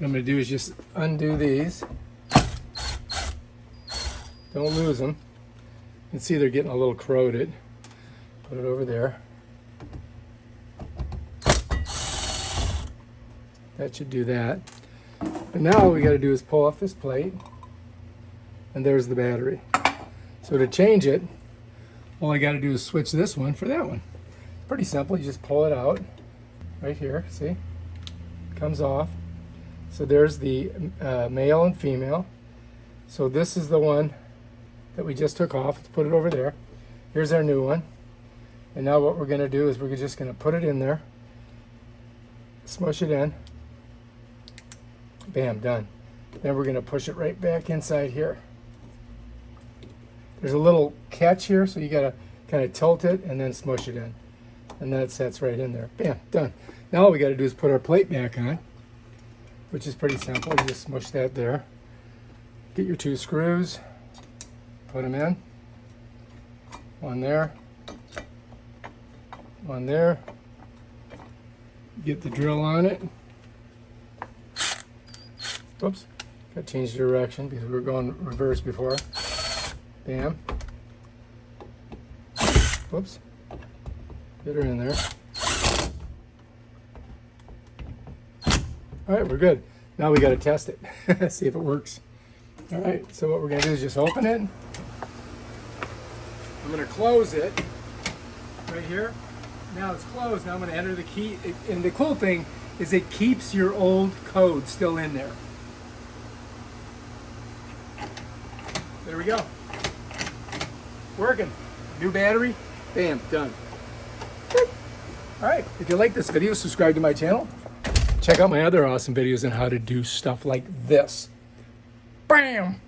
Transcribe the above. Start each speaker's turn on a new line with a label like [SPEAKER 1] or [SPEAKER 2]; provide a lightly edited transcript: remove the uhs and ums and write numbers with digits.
[SPEAKER 1] I'm going to do is just undo these. Don't lose them. You can see they're getting a little corroded. Put it over there. That should do that. And now all we got to do is pull off this plate, and there's the battery. So to change it, all I got to do is switch this one for that one. Pretty simple. You just pull it out right here. See? Comes off. So there's the male and female. So this is the one that we just took off. Let's put it over there. Here's our new one. And now what we're going to do is we're just going to put it in there, smush it in. Bam, done. Then we're going to push it right back inside here. There's a little catch here, so you got to kind of tilt it and then smush it in. And then it sets right in there. Bam, done. Now all we got to do is put our plate back on, which is pretty simple. You just smush that there. Get your 2 screws. Put them in. One there. One there. Get the drill on it. Whoops. Got to change direction because we were going reverse before. Bam. Whoops. Get her in there. All right, we're good. Now we got to test it. See if it works. All right, so what we're going to do is just open it. I'm going to close it right here. Now it's closed. Now I'm going to enter the key. And the cool thing is it keeps your old code still in there. There we go. Working. New battery. Bam, done. All right, if you like this video, subscribe to my channel. Check out my other awesome videos on how to do stuff like this. Bam!